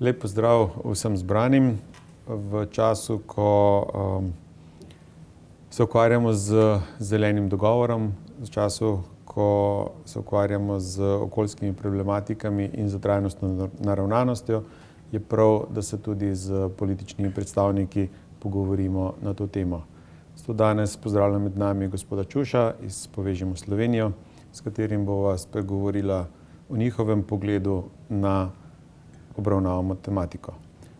Lep pozdrav vsem zbranim. V času, ko se ukvarjamo z zelenim dogovorom, v času, ko se ukvarjamo z okoljskimi problematikami in z trajnostno naravnanostjo, je prav, da se tudi z političnimi predstavniki pogovorimo na to temo. Zato danes pozdravljam med nami gospoda Čuša iz Povežimo Slovenijo, s katerim bova spregovorila o njihovem pogledu na obravnavamo tematiko.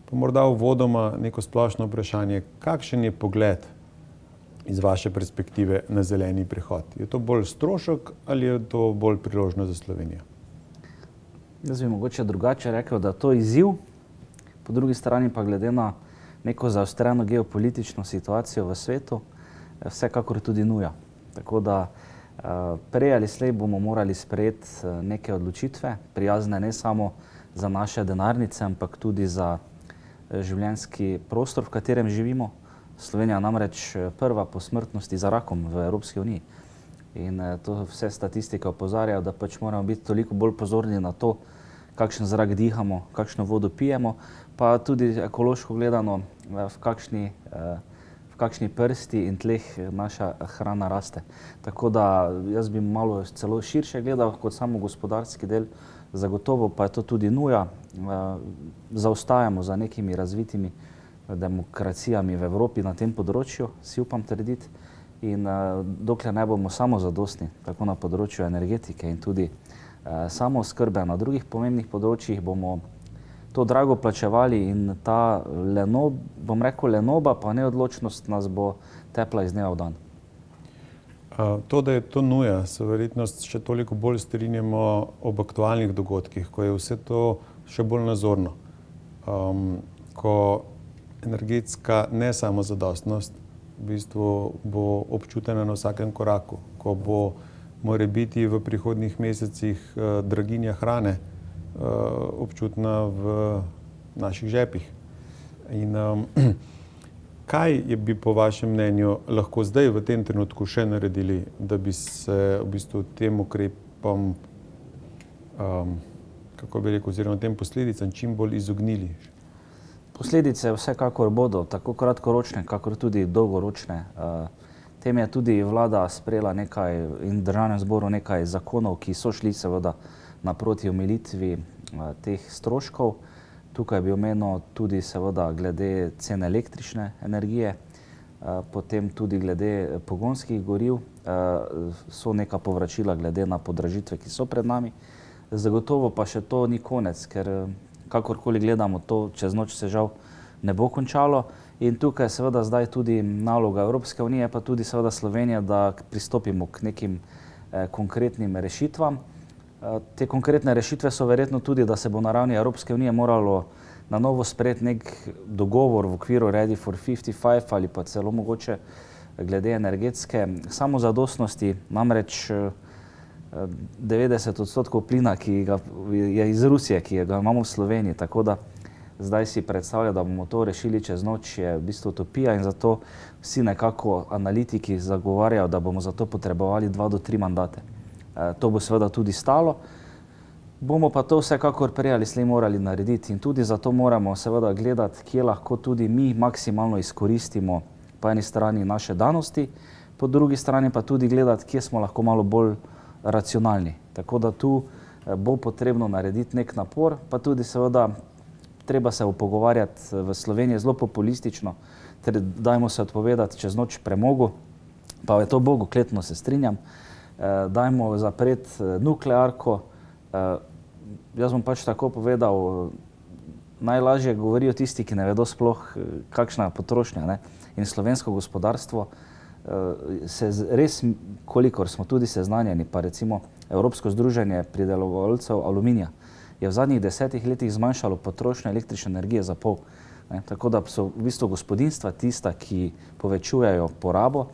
Pa morda uvodoma neko splošno vprašanje, kakšen je pogled iz vaše perspektive na zeleni prehod? Je to bolj strošek ali je to bolj priložnost za Slovenijo? Jaz bi mogoče drugače rekel, da to izziv, po drugi strani pa glede na neko zaostreno geopolitično situacijo v svetu, vsekakor tudi nuja. Tako da prej ali slej bomo morali sprejeti neke odločitve, prijazne ne samo za naše denarnice, ampak tudi za življenjski prostor, v katerem živimo. Slovenija namreč prva po smrtnosti za rakom v Evropski uniji. In to vse statistike opozarjajo, da pač moramo biti toliko bolj pozorni na to, kakšen zrak dihamo, kakšno vodo pijemo, pa tudi ekološko gledano, v kakšni prsti in tleh naša hrana raste. Tako da jaz bi malo celo širše gledal kot samo gospodarski del. Zagotovo pa je to tudi nuja. Zaostajamo za nekimi razvitimi demokracijami v Evropi na tem področju, si upam trditi. In dokler ne bomo samozadostni, tako na področju energetike in tudi samooskrbe na drugih pomembnih področjih, bomo to drago plačevali in ta lenoba, pa neodločnost nas bo tepla iz dneva v dan. To, da je to nuja, se verjetno še toliko bolj strinjamo ob aktualnih dogodkih, ko je vse to še bolj nazorno. Ko energetska ne samozadostnost v bistvu bo občutena na vsakem koraku, ko bo morebiti v prihodnjih mesecih draginja hrane občutna v naših žepih. In kaj bi po vašem mnenju lahko zdaj v tem trenutku še naredili, da bi se v bistvu tem ukrepom, kako bi rekel, oziroma tem posledicam čim bolj izognili? Posledice vsekakor bodo tako kratkoročne, kakor tudi dolgoročne. Tem je tudi vlada sprejela nekaj in v Državnem zboru nekaj zakonov, ki so šli seveda naproti omilitvi teh stroškov. Tukaj bi omenil tudi seveda glede cen električne energije, potem tudi glede pogonskih goriv, so neka povračila glede na podražitve, ki so pred nami. Zagotovo pa še to ni konec, ker kakorkoli gledamo, to čez noč se žal ne bo končalo. In tukaj seveda zdaj tudi naloga Evropske unije, pa tudi seveda Slovenije, da pristopimo k nekim konkretnim rešitvam. Te konkretne rešitve so verjetno tudi, da se bo na ravni Evropske unije moralo na novo sprejeti nek dogovor v okviru Ready for 55 ali pa celo mogoče glede energetske samozadostnosti. Namreč 90% plina, ki ga je iz Rusije, ki ga imamo v Sloveniji, tako da zdaj si predstavlja, da bomo to rešili čez noč, je v bistvu utopija in zato vsi nekako analitiki zagovarjajo, da bomo za to potrebovali 2 do 3 mandate. To bo seveda tudi stalo. Bomo pa to vsekakor prej ali slej morali narediti in tudi zato moramo seveda gledati, kje lahko tudi mi maksimalno izkoristimo po eni strani naše danosti, po drugi strani pa tudi gledati, kje smo lahko malo bolj racionalni. Tako da tu bo potrebno narediti nek napor, pa tudi seveda treba se pogovarjati v Sloveniji zelo populistično, ter dajmo se odpovedati čez noč premogu, pa je to bogokletno, se strinjam. Dajmo zapreti nuklearko. Jaz bom pač tako povedal, najlažje govorijo tisti, ki ne vedo sploh, kakšna je potrošnja, ne? In slovensko gospodarstvo se res, kolikor smo tudi seznanjeni, pa recimo Evropsko združenje pridelovalcev aluminija, je v zadnjih 10 letih zmanjšalo potrošnjo električne energije za pol. Tako da so v bistvu gospodinjstva tista, ki povečujejo porabo.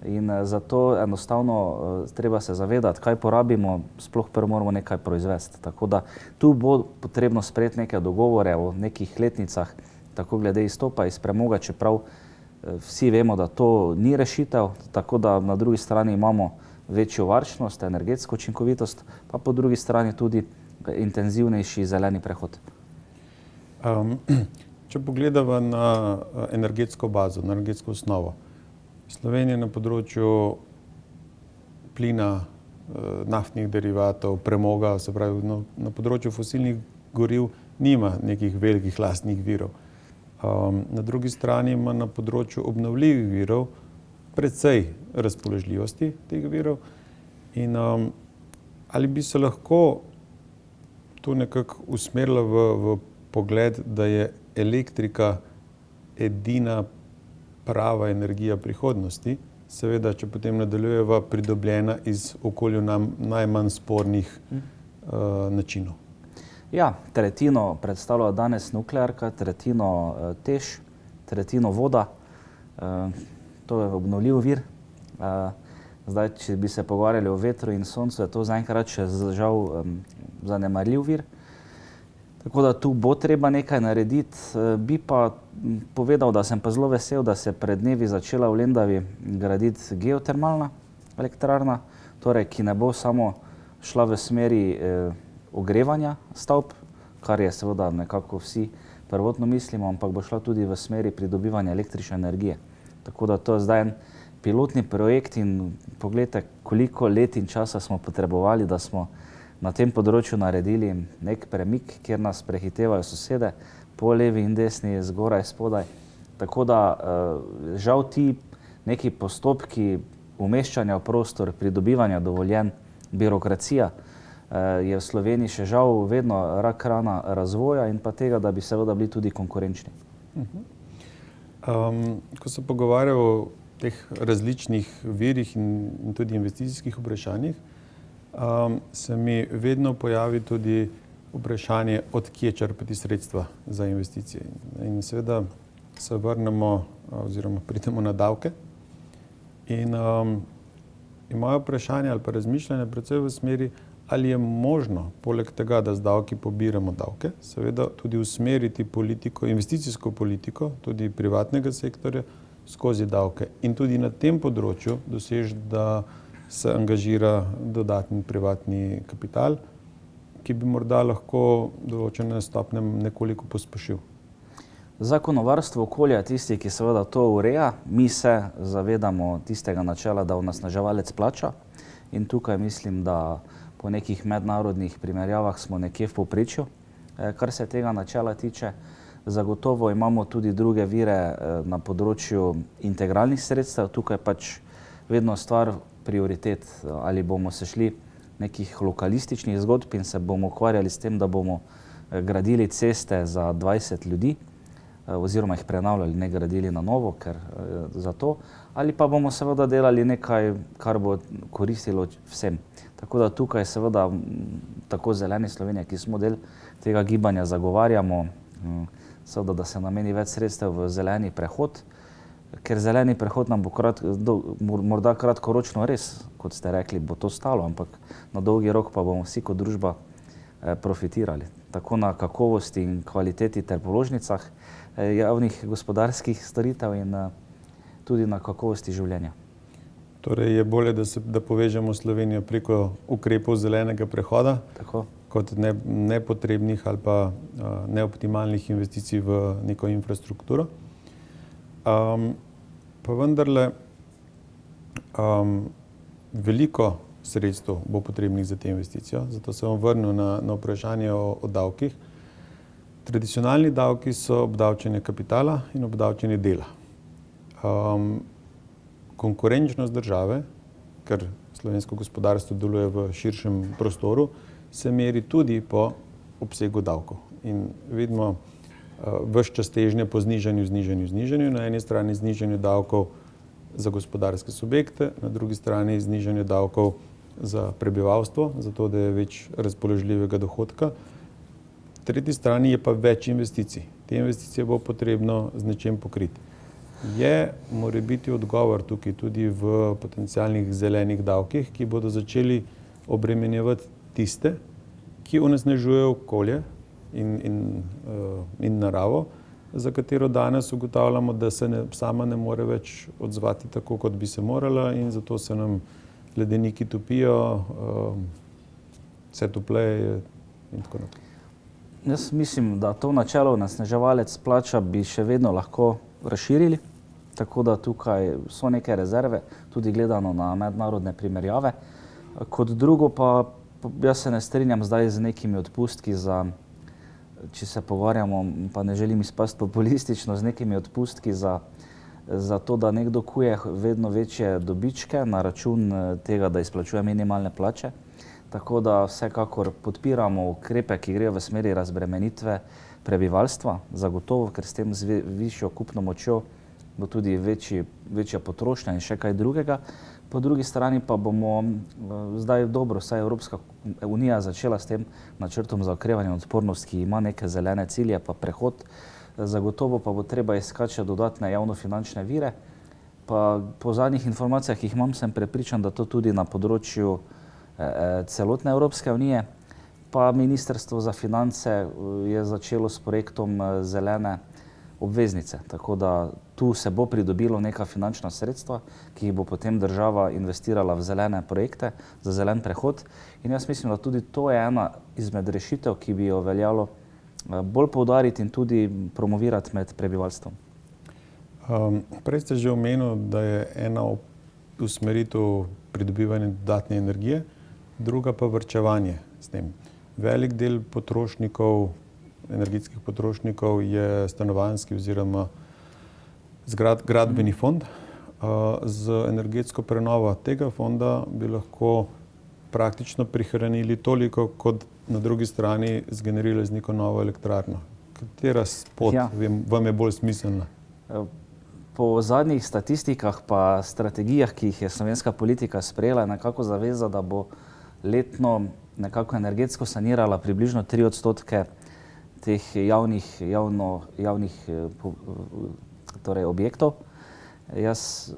In zato enostavno treba se zavedati, kaj porabimo, sploh prvo moramo nekaj proizvesti. Tako da tu bo potrebno sprejeti neke dogovore o nekih letnicah, tako glede izstopa iz premoga, čeprav vsi vemo, da to ni rešitev, tako da na drugi strani imamo večjo varčnost, energetsko učinkovitost, pa po drugi strani tudi intenzivnejši zeleni prehod. Če pogledamo na energetsko bazo, na energetsko osnovo, Slovenija na področju plina, naftnih derivatov, premoga, se pravi na področju fosilnih goriv nima nekih velikih lastnih virov. Na drugi strani ima na področju obnovljivih virov precej razpoložljivosti teh virov in ali bi se lahko tu nekako usmerila v pogled, da je elektrika edina prava energija prihodnosti, seveda, če potem nadaljujeva pridobljena iz okolju nam najmanj spornih načinov. Ja, tretjino predstavlja danes nuklearka, tretjino TEŠ, tretjino voda. To je obnovljiv vir. Zdaj, če bi se pogovarjali o vetru in soncu, je to zaenkrat še žal zanemarljiv vir. Tako da tu bo treba nekaj narediti. Bi pa povedal, da sem pa zelo vesel, da se pred dnevi začela v Lendavi graditi geotermalna elektrarna, torej, ki ne bo samo šla v smeri ogrevanja stavb, kar je seveda nekako vsi prvotno mislimo, ampak bo šla tudi v smeri pridobivanja električne energije. Tako da to je zdaj en pilotni projekt in poglejte, koliko let in časa smo potrebovali, da smo na tem področju naredili nek premik, kjer nas prehitevajo sosede, po levi in desni, zgoraj, spodaj. Tako da žal ti neki postopki umeščanja v prostor, pridobivanja dovoljenj, birokracija je v Sloveniji še žal vedno rak rana razvoja in pa tega, da bi seveda bili tudi konkurenčni. Ko se pogovarjamo o teh različnih virih in tudi investicijskih vprašanjih, se mi vedno pojavi tudi vprašanje, od kje črpati sredstva za investicije. In seveda se vrnemo oziroma pridemo na davke. In moje vprašanje ali pa razmišljanje predvsem v smeri, ali je možno, poleg tega, da z davki pobiramo davke, seveda tudi usmeriti politiko, investicijsko politiko, tudi privatnega sektorja, skozi davke. In tudi na tem področju doseči, da se angažira dodatni privatni kapital, ki bi morda lahko določene stopnje nekoliko pospešil. Zakon o varstvu okolja je tisti, ki seveda to ureja. Mi se zavedamo tistega načela, da onesnaževalec plača. In tukaj mislim, da po nekih mednarodnih primerjavah smo nekje v povprečju, kar se tega načela tiče. Zagotovo imamo tudi druge vire na področju integralnih sredstev. Tukaj pač vedno stvar prioritet, ali bomo se šli nekih lokalističnih zgodb in se bomo ukvarjali s tem, da bomo gradili ceste za 20 ljudi, oziroma jih prenavljali, ne gradili na novo, ker za to, ali pa bomo seveda delali nekaj, kar bo koristilo vsem. Tako da tukaj seveda tako Zeleni Slovenije, ki smo del tega gibanja, zagovarjamo, seveda, da se nameni več sredstev v zeleni prehod, ker zeleni prehod nam bo morda kratkoročno res, kot ste rekli, bo to stalo, ampak na dolgi rok pa bomo vsi kot družba profitirali. Tako na kakovosti in kvaliteti ter položnicah javnih gospodarskih storitev in tudi na kakovosti življenja. Torej je bolje, da povežemo Slovenijo preko ukrepov zelenega prehoda, Tako. kot nepotrebnih ali pa neoptimalnih investicij v neko infrastrukturo. Pa vendarle veliko sredstev bo potrebnih za te investicije, zato se bom vrnil na vprašanje o davkih. Tradicionalni davki so obdavčenje kapitala in obdavčenje dela. Konkurenčnost države, ker slovensko gospodarstvo deluje v širšem prostoru, se meri tudi po obsegu davkov. In vidimo ves čas težnje po znižanju. Na eni strani znižanju davkov za gospodarske subjekte, na drugi strani znižanju davkov za prebivalstvo, zato da je več razpoložljivega dohodka. Na tretji strani je pa več investicij. Te investicije bo potrebno z nečem pokriti. Je morebiti odgovor tukaj tudi v potencialnih zelenih davkih, ki bodo začeli obremenjevati tiste, ki onesnažujejo okolje in naravo, za katero danes ugotavljamo, da se sama ne more več odzvati tako, kot bi se morala, in zato se nam ledeniki topijo, vse topleje in tako naprej. Jaz mislim, da to načelo onesnaževalec plača bi še vedno lahko razširili, tako da tukaj so neke rezerve, tudi gledano na mednarodne primerjave. Kot drugo pa jaz se ne strinjam zdaj z nekimi odpustki za, če se pogovarjamo, pa ne želim izpasti populistično, z nekimi odpustki za to, da nekdo kuje vedno večje dobičke na račun tega, da izplačuje minimalne plače. Tako da vsekakor podpiramo ukrepe, ki grejo v smeri razbremenitve prebivalstva, zagotovo, ker s tem z višjo kupno močjo bo tudi večja potrošnja in še kaj drugega. Po drugi strani pa bomo zdaj dobro, saj Evropska unija začela s tem načrtom za okrevanje in odpornost, ki ima neke zelene cilje pa prehod. Zagotovo pa bo treba iskati še dodatne javnofinančne vire. Pa po zadnjih informacijah, ki jih imam, sem prepričan, da to tudi na področju celotne Evropske unije, pa Ministrstvo za finance je začelo s projektom zelene obveznice. Tako da tu se bo pridobilo neka finančna sredstva, ki jih bo potem država investirala v zelene projekte, za zelen prehod. In jaz mislim, da tudi to je ena izmed rešitev, ki bi jo veljalo bolj poudariti in tudi promovirati med prebivalstvom. Prej ste že omenili, da je ena usmeritev pridobivanja dodatne energije, druga pa varčevanje s tem. Velik del potrošnikov, energetskih potrošnikov je stanovanjski oziroma gradbeni fond. Z energetsko prenovo tega fonda bi lahko praktično prihranili toliko, kot na drugi strani zgenerirali z neko novo elektrarno. Katera pot vam je bolj smiselna? Po zadnjih statistikah pa strategijah, ki jih je slovenska politika sprejela, je nekako zaveza, da bo letno nekako energetsko sanirala približno 3% teh javnih torej objektov. Jaz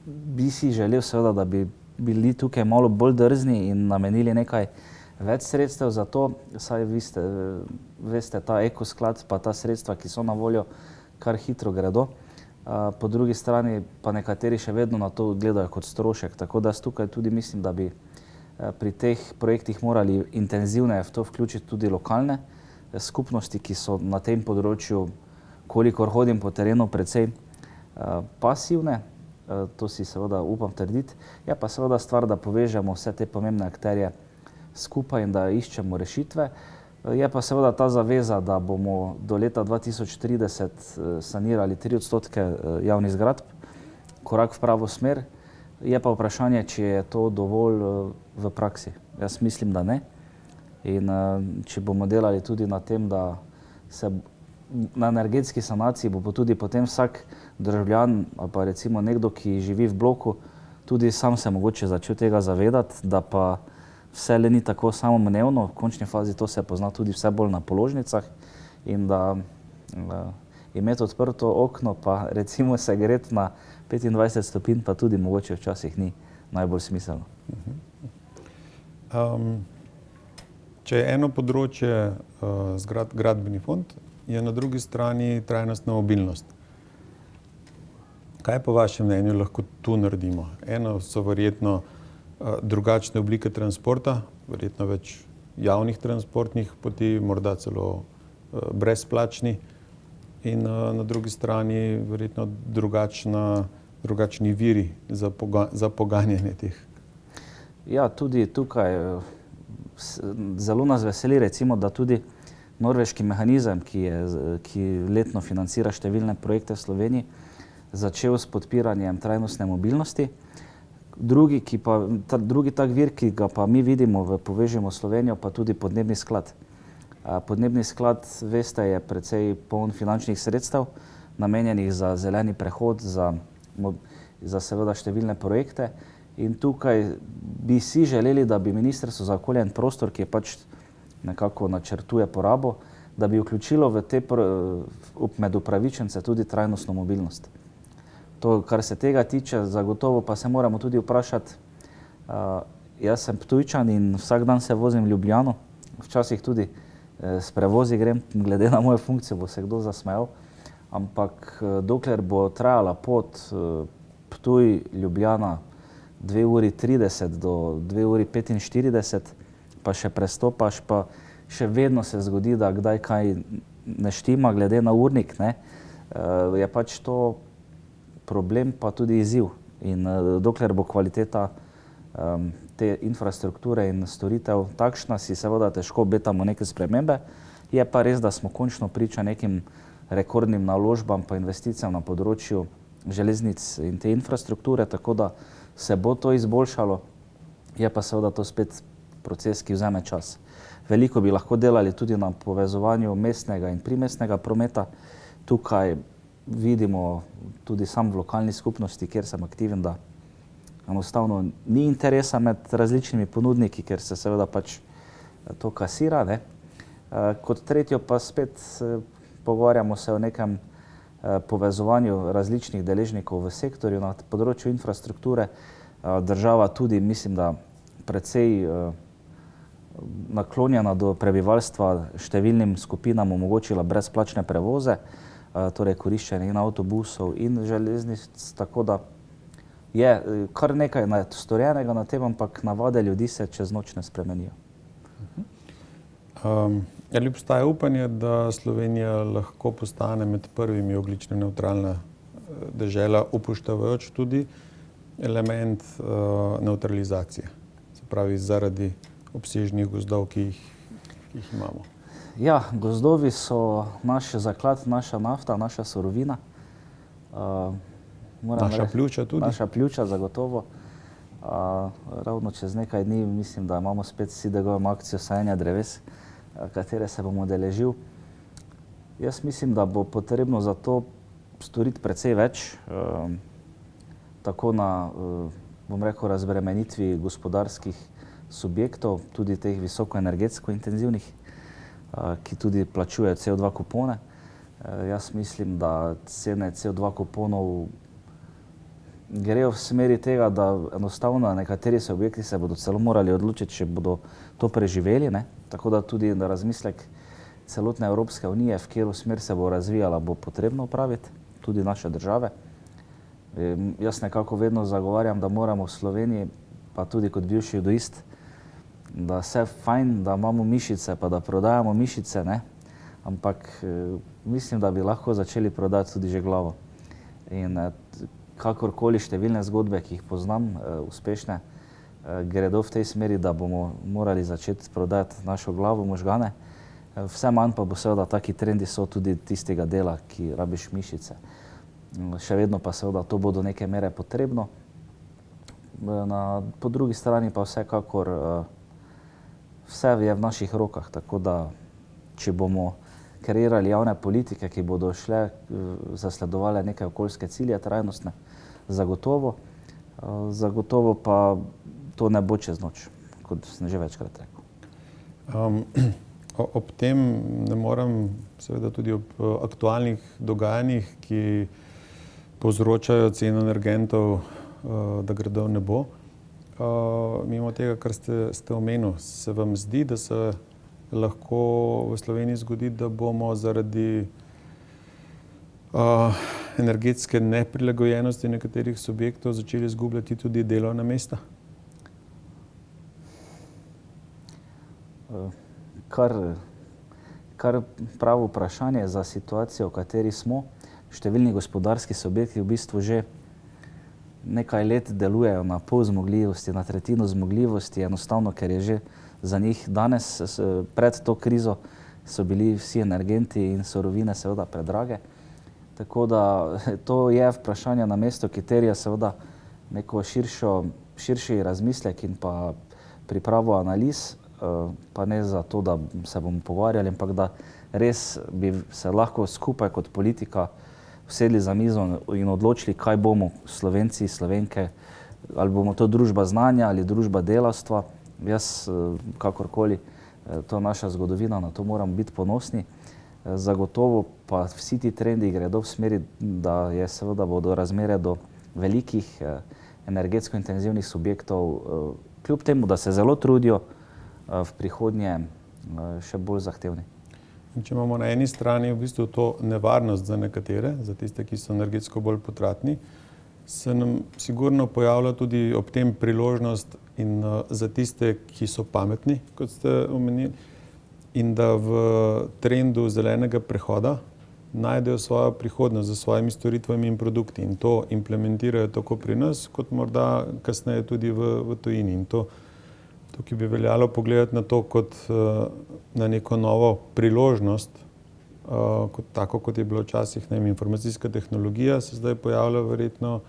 bi si želel seveda, da bi bili tukaj malo bolj drzni in namenili nekaj več sredstev za to, saj veste, ta ekosklad pa ta sredstva, ki so na voljo, kar hitro gredo. Po drugi strani pa nekateri še vedno na to gledajo kot strošek, tako da tukaj tudi mislim, da bi pri teh projektih morali intenzivneje v to vključiti tudi lokalne skupnosti, ki so na tem področju, kolikor hodim po terenu, precej pasivne. To si seveda upam trditi. Je pa seveda stvar, da povežemo vse te pomembne akterje skupaj in da iščemo rešitve. Je pa seveda ta zaveza, da bomo do leta 2030 sanirali 3% javnih zgradb, korak v pravo smer. Je pa vprašanje, če je to dovolj v praksi. Jaz mislim, da ne. In če bomo delali tudi na tem, da se na energetski sanaciji bo tudi potem vsak državljan ali pa recimo nekdo, ki živi v bloku, tudi sam se mogoče začel tega zavedati, da pa vse le ni tako samoumevno, v končni fazi to se pozna tudi vse bolj na položnicah in da imeti odprto okno pa recimo se greti na 25 stopinj pa tudi mogoče včasih ni najbolj smiselno. Če je eno področje gradbeni fond, je na drugi strani trajnostna mobilnost. Kaj po vašem mnenju lahko tu naredimo? Eno so verjetno drugačne oblike transporta, verjetno več javnih transportnih poti, morda celo brezplačni. In na drugi strani verjetno drugačni viri za poganjanje teh. Ja, tudi tukaj zelo nas veseli recimo, da tudi norveški mehanizem, ki letno financira številne projekte v Sloveniji, začel s podpiranjem trajnostne mobilnosti. Drugi tak vir, ki ga pa mi vidimo v Povežimo Slovenijo, pa tudi podnebni sklad. Podnebni sklad, veste, je precej poln finančnih sredstev, namenjenih za zeleni prehod, za seveda številne projekte. In tukaj bi si želeli, da bi Ministrstvo za okolje in prostor, ki je pač nekako načrtuje porabo, da bi vključilo med upravičence tudi trajnostno mobilnost. To, kar se tega tiče, zagotovo pa se moramo tudi vprašati. Jaz sem Ptujčan in vsak dan se vozim v Ljubljano, včasih tudi s prevozi grem, glede na mojo funkcijo bo se kdo zasmejal, ampak dokler bo trajala pot Ptuj-Ljubljana 2:30 do 2:45, pa še prestopaš, pa še vedno se zgodi, da kdaj kaj ne štima glede na urnik, ne, je pač to problem, pa tudi izziv. In dokler bo kvaliteta te infrastrukture in storitev takšna, si seveda težko obetamo neke spremembe. Je pa res, da smo končno priča nekim rekordnim naložbam pa investicijam na področju železnic in te infrastrukture, tako da se bo to izboljšalo. Je pa seveda to spet proces, ki vzame čas. Veliko bi lahko delali tudi na povezovanju mestnega in primestnega prometa. Tukaj vidimo tudi sam v lokalni skupnosti, kjer sem aktiven, da enostavno ni interesa med različnimi ponudniki, ker se seveda pač to kasira, ne. Kot tretjo pa spet pogovarjamo se o nekem povezovanju različnih deležnikov v sektorju na področju infrastrukture. Država tudi, mislim, da precej naklonjena do prebivalstva številnim skupinam omogočila brezplačne prevoze, torej koriščenje in avtobusov in železnic, tako da je kar nekaj storjenega na tem, ampak navade ljudi se čez noč ne spremenijo. Ali obstaja upanje, da Slovenija lahko postane med prvimi ogljično nevtralna dežela, upoštevajoč tudi element nevtralizacije, se pravi zaradi obsežnih gozdov, ki jih imamo? Ja, gozdovi so naš zaklad, naša nafta, naša surovina. Naša pljuča tudi? Naša pljuča, zagotovo. Ravno čez nekaj dni mislim, da imamo spet SIDG akcijo sajenja dreves, katere se bom udeležil. Jaz mislim, da bo potrebno za to storiti precej več, tako na, bom rekel, razbremenitvi gospodarskih subjektov, tudi teh visokoenergetsko intenzivnih, ki tudi plačujejo CO2 kupone. Jaz mislim, da cene CO2 kuponov grejo v smeri tega, da enostavno nekateri subjekti se bodo celo morali odločiti, če bodo to preživeli, ne. Tako da tudi na razmislek celotne Evropske unije, v katero smer se bo razvijala, bo potrebno opraviti, tudi naše države. Jaz nekako vedno zagovarjam, da moramo v Sloveniji, pa tudi kot bivši judoist, da vse fajn, da imamo mišice, pa da prodajamo mišice, ne, ampak mislim, da bi lahko začeli prodati tudi že glavo. In kakorkoli številne zgodbe, ki jih poznam, uspešne, gredo v tej smeri, da bomo morali začeti prodajati našo glavo, možgane. Vse manj pa bo seveda taki trendi so tudi tistega dela, ki rabiš mišice. Še vedno pa seveda to bo do neke mere potrebno. Po drugi strani pa vsekakor vse je v naših rokah, tako da če bomo kreirali javne politike, ki bodo šle, zasledovale neke okoljske cilje, trajnostne, zagotovo. Zagotovo pa to ne bo čez noč, kot sem že večkrat rekel. Ob tem ne morem, seveda tudi ob aktualnih dogajanjih, ki povzročajo ceno energentov, da gredo v nebo. Mimo tega, kar ste omenili, se vam zdi, da se lahko v Sloveniji zgodi, da bomo zaradi energetske neprilagojenosti nekaterih subjektov začeli izgubljati tudi delovna mesta? Kar pravo vprašanje za situacijo, v kateri smo. Številni gospodarski subjekti v bistvu že nekaj let delujejo na pol zmogljivosti, na tretjino zmogljivosti, enostavno, ker je že za njih danes, pred to krizo, so bili vsi energenti in surovine seveda predrage. Tako da to je vprašanje na mesto, ki terja seveda neko širši razmislek in pa pripravo analiz, pa ne zato, da se bomo pogovarjali, ampak da res bi se lahko skupaj kot politika usedli za mizo in odločili, kaj bomo Slovenci, Slovenke, ali bomo to družba znanja ali družba delavstva. Jaz, kakorkoli, to je naša zgodovina, na to moramo biti ponosni. Zagotovo pa vsi ti trendi gredo v smeri, da je seveda bodo razmere do velikih energetsko intenzivnih subjektov, kljub temu, da se zelo trudijo, v prihodnje še bolj zahtevni. In če imamo na eni strani v bistvu to nevarnost za nekatere, za tiste, ki so energetsko bolj potratni, se nam sigurno pojavlja tudi ob tem priložnost in za tiste, ki so pametni, kot ste omenili. in da v trendu zelenega prehoda najdejo svojo prihodnost za svojimi storitvami in produkti in to implementirajo tako pri nas, kot morda kasneje tudi v tujini. In tukaj bi veljalo pogledati na to kot na neko novo priložnost, tako kot je bilo včasih, ne vem, informacijska tehnologija, se zdaj pojavlja verjetno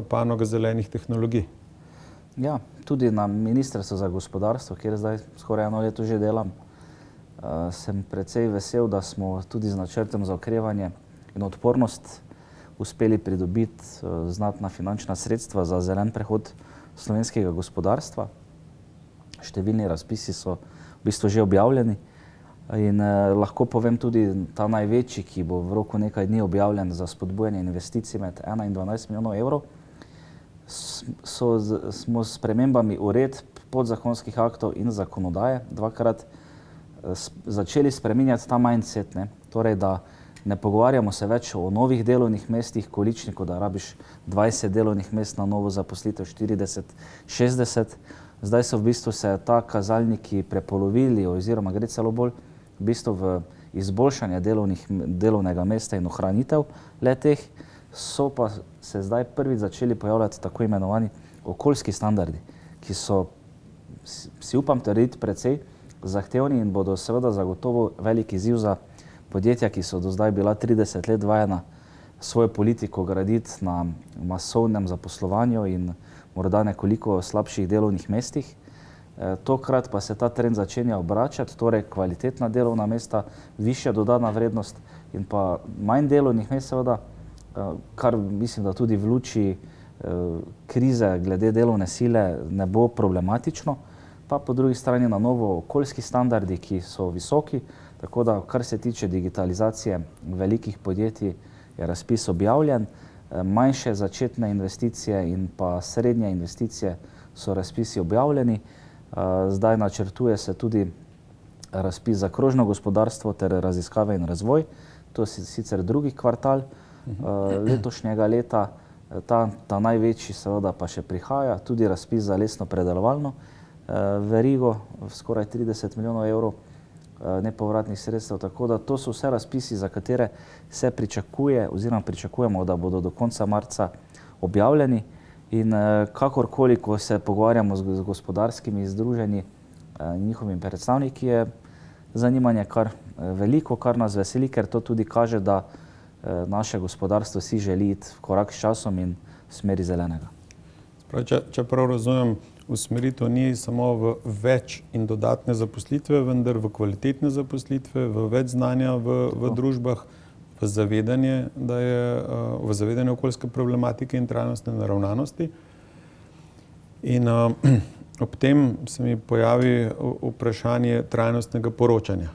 panoga zelenih tehnologij. Ja, tudi na Ministrstvu za gospodarstvo, kjer zdaj skoraj 1 leto že delam, sem precej vesel, da smo tudi z načrtom za okrevanje in odpornost uspeli pridobiti znatna finančna sredstva za zelen prehod slovenskega gospodarstva. Številni razpisi so v bistvu že objavljeni in lahko povem tudi ta največji, ki bo v roku nekaj dni objavljen za spodbujanje investicij med 1 in 12 milijonov evrov, smo s spremembami uredb, podzakonskih aktov in zakonodaje dvakrat začeli spreminjati ta mindset, ne? Torej, da ne pogovarjamo se več o novih delovnih mestih, količniku, da rabiš 20 delovnih mest na novo zaposlitev, 40, 60. Zdaj so v bistvu se ta kazalniki prepolovili oziroma gre celo bolj v bistvu v izboljšanje delovnega mesta in ohranitev le-teh, so pa se zdaj prvič začeli pojavljati tako imenovani okoljski standardi, ki so, si upam trditi, precej zahtevni in bodo seveda zagotovo velik izziv za podjetja, ki so do zdaj bila 30 let vajena svojo politiko graditi na masovnem zaposlovanju in morda nekoliko slabših delovnih mestih. Tokrat pa se ta trend začenja obračati, torej kvalitetna delovna mesta, višja dodana vrednost in pa manj delovnih mest seveda, kar mislim, da tudi v luči krize glede delovne sile ne bo problematično, pa po drugi strani na novo okoljski standardi, ki so visoki, tako da kar se tiče digitalizacije velikih podjetij je razpis objavljen, manjše začetne investicije in pa srednje investicije so razpisi objavljeni. Zdaj načrtuje se tudi razpis za krožno gospodarstvo ter raziskave in razvoj. To je sicer drugi kvartal letošnjega leta, ta največji seveda pa še prihaja, tudi razpis za lesno predelovalno verigo, skoraj 30 milijonov evrov nepovratnih sredstev, tako da to so vse razpisi, za katere se pričakuje oziroma pričakujemo, da bodo do konca marca objavljeni. In kakorkoli, ko se pogovarjamo z gospodarskimi združenji, njihovimi predstavniki, je zanimanje kar veliko, kar nas veseli, ker to tudi kaže, da naše gospodarstvo si želi iti v korak s časom in v smeri zelenega. Če prav razumem, usmeritev ni samo v več in dodatne zaposlitve, vendar v kvalitetne zaposlitve, v več znanja v družbah, v zavedanje, v zavedanje okoljske problematike in trajnostne naravnanosti. In ob tem se mi pojavi vprašanje trajnostnega poročanja.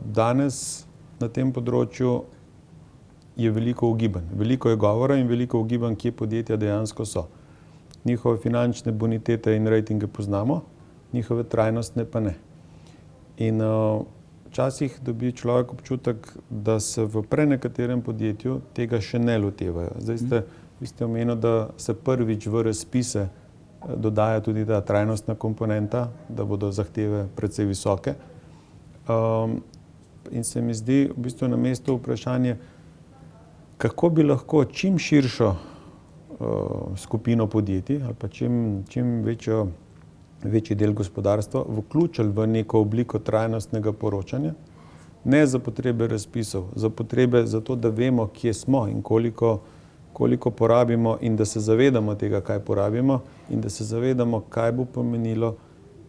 Danes na tem področju je veliko ugibanj. Veliko je govora in veliko ugibanj, kje podjetja dejansko so. Njihove finančne bonitete in rejtinge poznamo, njihove trajnostne pa ne. In včasih dobi človek občutek, da se v prenekaterem podjetju tega še ne lotevajo. Zdaj ste omenili, da se prvič v razpise dodaja tudi ta trajnostna komponenta, da bodo zahteve precej visoke. In se mi zdi v bistvu na mestu vprašanje, kako bi lahko čim širšo skupino podjetij ali pa čim večji del gospodarstva vključili v neko obliko trajnostnega poročanja, ne za potrebe razpisov, za potrebe za to, da vemo, kje smo in koliko porabimo in da se zavedamo tega, kaj porabimo in da se zavedamo, kaj bo pomenilo,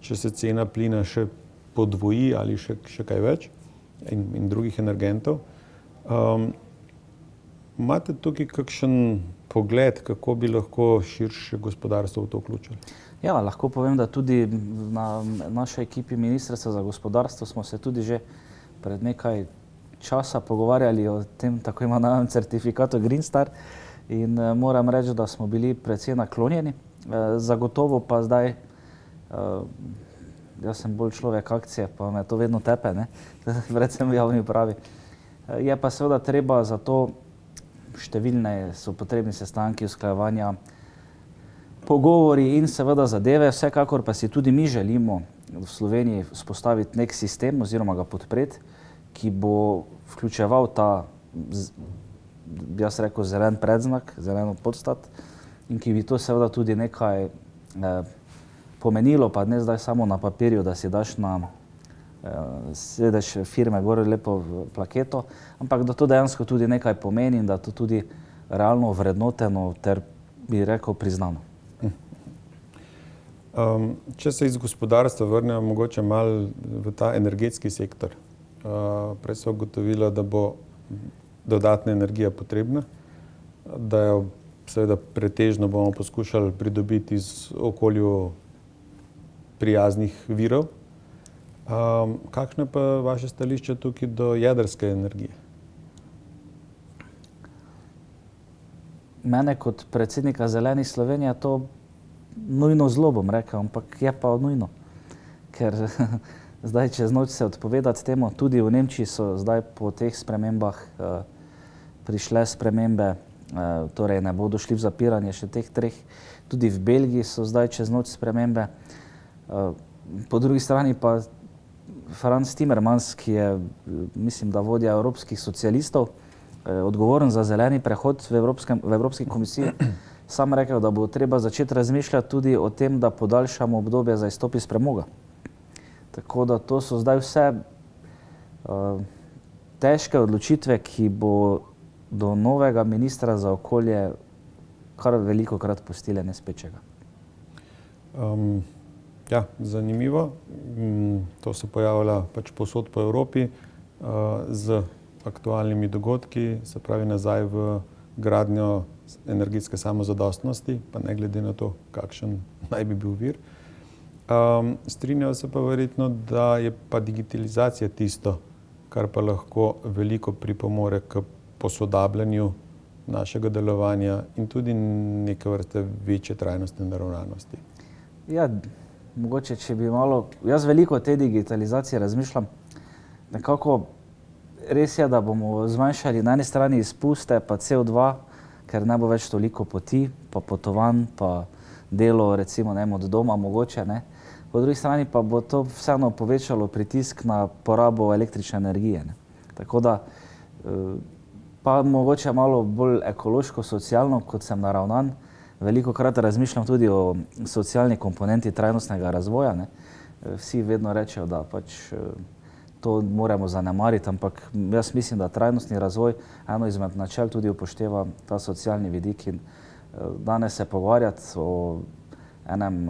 če se cena plina še podvoji ali še kaj več in drugih energentov. Imate tukaj kakšen pogled, kako bi lahko širše gospodarstvo v to vključili? Ja, lahko povem, da tudi na naši ekipi Ministrstva za gospodarstvo smo se tudi že pred nekaj časa pogovarjali o tem tako imenovanem certifikatu Green Star in moram reči, da smo bili precej naklonjeni. Zagotovo pa zdaj, jaz sem bolj človek akcije, pa me to vedno tepe, ne, predvsem v javni upravi. Je pa seveda treba za to, številne so potrebni sestanki, usklajevanja, pogovori in seveda zadeve, vsekakor pa si tudi mi želimo v Sloveniji vzpostaviti nek sistem oziroma ga podpreti, ki bo vključeval ta, jaz rekel, zelen predznak, zeleno podstat in ki bi to seveda tudi nekaj pomenilo, pa ne zdaj samo na papirju, da si daš na sedež firme gor lepo v plaketo, ampak da to dejansko tudi nekaj pomeni in da to tudi realno vrednoteno ter, bi rekel, priznano. Če se iz gospodarstva vrnemo mogoče malo v ta energetski sektor. Prej so ugotovila, da bo dodatna energija potrebna, da jo seveda pretežno bomo poskušali pridobiti iz okolju prijaznih virov. Kakšno je pa vaše stališče tukaj do jedrske energije? Mene kot predsednika Zelenih Slovenije to nujno zelo, bom rekel, ampak je pa nujno. Ker zdaj čez noč se odpovedati temu, tudi v Nemčiji so zdaj po teh spremembah prišle spremembe, torej ne bodo šli v zapiranje še teh 3. Tudi v Belgiji so zdaj čez noč spremembe. Po drugi strani pa Franz Timmermans, ki je, mislim, da vodja evropskih socialistov, odgovoren za zeleni prehod v Evropski komisiji, sam rekel, da bo treba začeti razmišljati tudi o tem, da podaljšamo obdobje za izstop iz premoga. Tako da to so zdaj vse težke odločitve, ki bo do novega ministra za okolje kar velikokrat pustile nespečega. Ja, zanimivo. To se pojavlja pač povsod po Evropi z aktualnimi dogodki, se pravi nazaj v gradnjo energetske samozadostnosti, pa ne glede na to, kakšen naj bi bil vir. Strinjajo se pa verjetno, da je pa digitalizacija tisto, kar pa lahko veliko pripomore k posodabljanju našega delovanja in tudi neke vrste večje trajnostne naravnanosti. Ja, mogoče, če bi malo, jaz veliko o tej digitalizaciji razmišljam, nekako res je, da bomo zmanjšali na eni strani izpuste, pa CO2, ker ne bo več toliko poti, pa potovanj, pa delo, recimo, ne, od doma mogoče, ne. Po drugi strani pa bo to vseeno povečalo pritisk na porabo električne energije, ne. Tako da, pa mogoče malo bolj ekološko, socialno, kot sem naravnan, velikokrat razmišljam tudi o socialni komponenti trajnostnega razvoja, ne. Vsi vedno rečejo, da pač to moramo zanemariti, ampak jaz mislim, da trajnostni razvoj eno izmed načel tudi upošteva ta socialni vidik in danes se pogovarjati o enem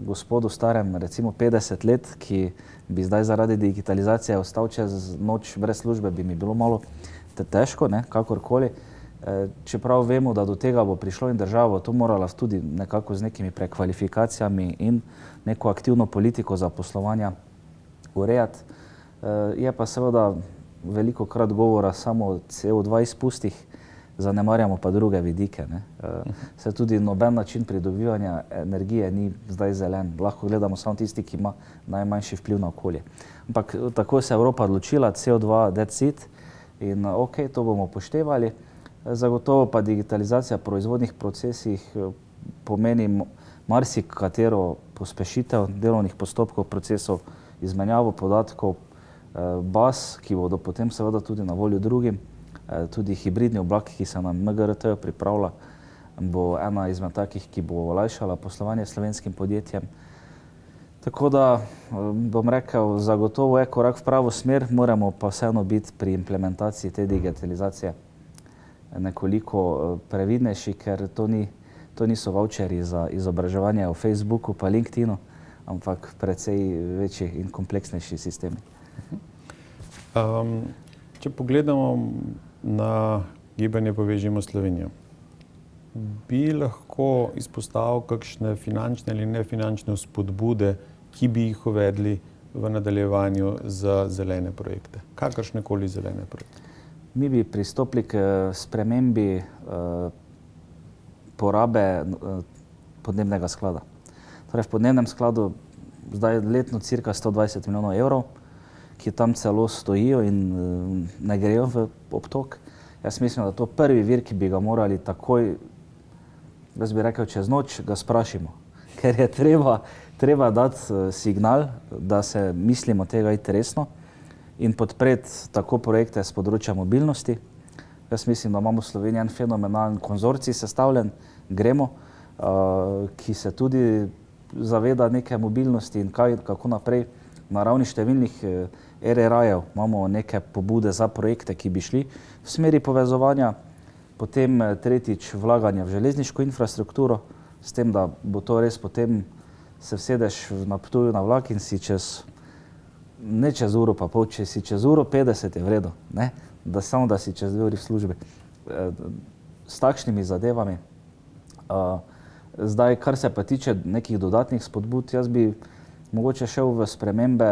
gospodu starem, recimo 50 let, ki bi zdaj zaradi digitalizacije ostal čez noč brez službe, bi mi bilo malo težko, ne, kakorkoli. Čeprav vemo, da do tega bo prišlo in država bo to morala tudi nekako z nekimi prekvalifikacijami in neko aktivno politiko zaposlovanja urejati. Je pa seveda velikokrat govora samo o CO2 izpustih, zanemarjamo pa druge vidike, ne. Se tudi noben način pridobivanja energije ni zdaj zelen. Lahko gledamo samo tisti, ki ima najmanjši vpliv na okolje. Ampak tako se je Evropa odločila, CO2 that's it in ok, to bomo upoštevali. Zagotovo pa digitalizacija proizvodnih procesih pomeni marsikatero pospešitev delovnih postopkov, procesov, izmenjavo podatkov, baz, ki bodo potem seveda tudi na voljo drugim, tudi hibridni oblak, ki se nam MGRT pripravlja, bo ena izmed takih, ki bo olajšala poslovanje slovenskim podjetjem. Tako da, bom rekel, zagotovo je korak v pravo smer, moramo pa vseeno biti pri implementaciji te digitalizacije nekoliko previdnejši, ker to niso voucherji za izobraževanje v Facebooku pa LinkedInu, ampak precej večji in kompleksnejši sistemi. Če pogledamo na gibanje Povežimo Slovenijo, bi lahko izpostavil kakšne finančne ali nefinančne vzpodbude, ki bi jih uvedli v nadaljevanju za zelene projekte, kakršnekoli zelene projekte? Mi bi pristopili k spremembi porabe podnebnega sklada. Torej v podnebnem skladu zdaj letno cirka 120 milijonov evrov, ki tam celo stojijo in ne grejo v obtok. Jaz mislim, da to prvi vir, ki bi ga morali takoj, jaz bi rekel čez noč, ga sprašimo. Ker je treba dati signal, da se mislimo tega iti resno in podpreti tako projekte z področja mobilnosti. Jaz mislim, da imamo v Sloveniji en fenomenalen konzorcij sestavljen, Gremo, ki se tudi zaveda neke mobilnosti in kako naprej. Na ravni številnih RRA-jev imamo neke pobude za projekte, ki bi šli v smeri povezovanja. Potem tretjič vlaganje v železniško infrastrukturo, s tem, da bo to res potem se vsedeš na Ptuju na vlak in si ne čez uro pa pol, če si čez uro 50 je v redu, ne? Samo da si čez 2 uri v službi. S takšnimi zadevami. Zdaj, kar se pa tiče nekih dodatnih spodbud, jaz bi mogoče šel v spremembe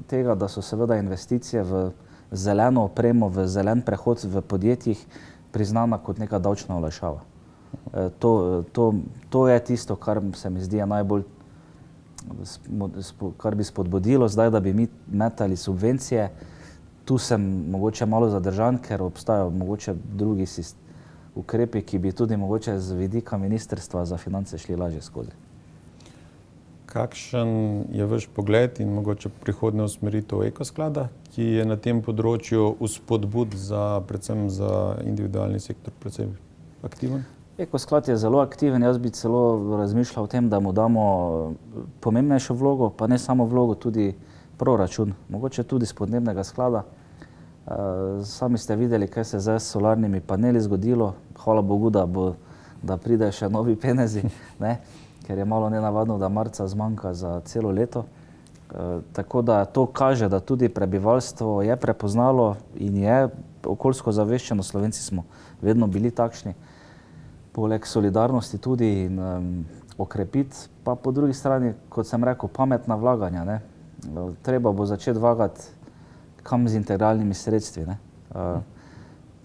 tega, da so seveda investicije v zeleno opremo, v zelen prehod v podjetjih priznana kot neka davčna olajšava. To je tisto, kar se mi zdi najbolj, kar bi spodbudilo zdaj, da bi mi metali subvencije. Tu sem mogoče malo zadržan, ker obstajajo mogoče drugi ukrepi, ki bi tudi mogoče z vidika Ministrstva za finance šli lažje skozi. Kakšen je vaš pogled in mogoče prihodnja usmeritev Ekosklada, ki je na tem področju vzpodbud predvsem za individualni sektor predvsem aktiven? Ekosklad je zelo aktiven, jaz bi celo razmišljal o tem, da mu damo pomembnejšo vlogo, pa ne samo vlogo, tudi proračun, mogoče tudi z podnebnega sklada. Sami ste videli, kaj se zdaj s solarnimi paneli zgodilo. Hvala Bogu, da pride še novi penezi, ne? Ker je malo nenavadno, da marca zmanjka za celo leto. Tako da to kaže, da tudi prebivalstvo je prepoznalo in je okoljsko zaveščeno. Slovenci smo vedno bili takšni. Poleg solidarnosti tudi in okrepiti, pa po drugi strani, kot sem rekel, pametna vlaganja, ne? Treba bo začeti vlagati kam z integralnimi sredstvi, ne?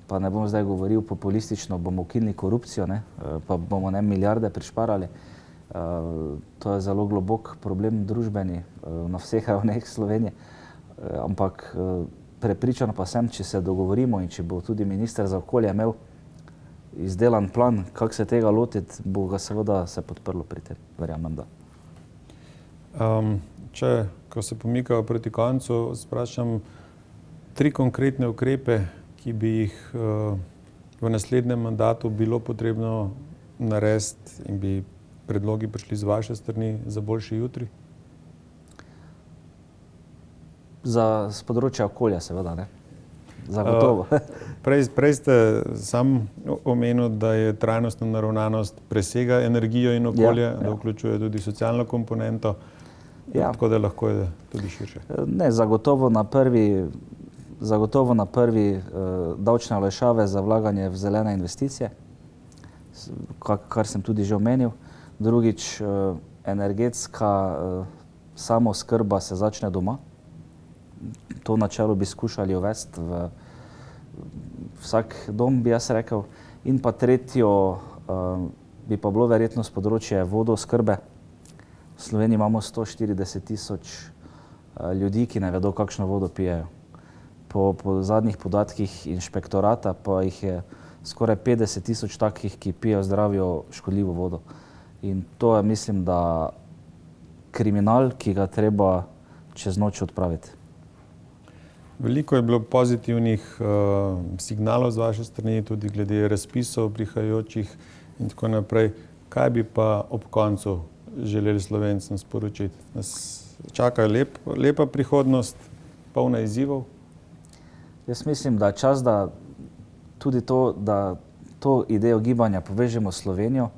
Pa ne bom zdaj govoril populistično, bomo ukinili korupcijo, ne? Pa bomo milijarde prišparali. To je zelo globok problem družbeni na vseh ravneh Slovenije. Ampak prepričan pa sem, če se dogovorimo in če bo tudi minister za okolje imel izdelan plan, kako se tega lotiti, bo ga seveda se podprlo pri tem, verjamem, da. Ko se pomikajo proti koncu, sprašam 3 konkretne ukrepe, ki bi jih v naslednjem mandatu bilo potrebno narediti in bi predlogi prišli z vaše strani za boljši jutri? Z področja okolja seveda, ne? Zagotovo. Prej ste sam omenil, da je trajnostna naravnanost presega energijo in okolje, da vključuje tudi socialno komponento, tako da lahko je tudi širše. Ne, zagotovo na prvi davčne olajšave za vlaganje v zelene investicije, kar sem tudi že omenil. Drugič, energetska samooskrba se začne doma. To načelo bi skušali uvesti v vsak dom, bi jaz rekel. In pa tretjo bi pa bilo verjetno s področje vodooskrbe. V Sloveniji imamo 140.000 ljudi, ki ne vedo, kakšno vodo pijejo. Po zadnjih podatkih inšpektorata pa jih je skoraj 50.000 takih, ki pijejo zdravo škodljivo vodo. In to je, mislim, da kriminal, ki ga treba čez noč odpraviti. Veliko je bilo pozitivnih signalov z vaše strani, tudi glede razpisov prihajajočih in tako naprej. Kaj bi pa ob koncu želeli Slovencem sporočiti? Nas čaka lepa prihodnost, polna izzivov? Jaz mislim, da je čas, da tudi to idejo gibanja povežemo s Slovenijo,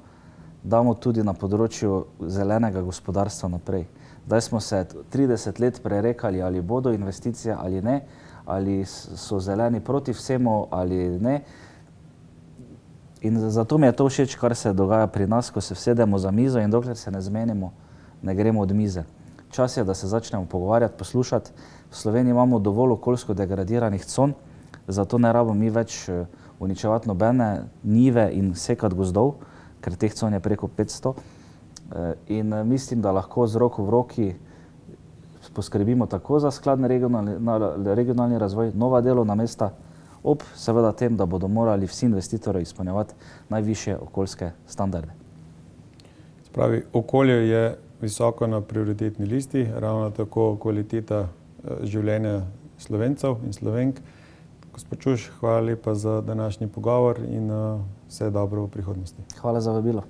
damo tudi na področju zelenega gospodarstva naprej. Zdaj smo se 30 let prerekali, ali bodo investicije ali ne, ali so zeleni proti vsemu ali ne. In zato mi je to všeč, kar se dogaja pri nas, ko se vsedemo za mizo in dokler se ne zmenimo, ne gremo od mize. Čas je, da se začnemo pogovarjati, poslušati. V Sloveniji imamo dovolj okoljsko degradiranih con, zato ne rabimo mi več uničevati nobene njive in sekati gozdov, ker teh con je preko 500. In mislim, da lahko z roko v roki poskrbimo tako za skladen regionalni razvoj, nova delovna mesta, ob seveda tem, da bodo morali vsi investitorji izpolnjevati najvišje okoljske standarde. Spravi, okolje je visoko na prioritetni listi, ravno tako kvaliteta življenja Slovencev in Slovenk. Gospod Čuš, hvala lepa za današnji pogovor in vse dobro v prihodnosti. Hvala za vabilo.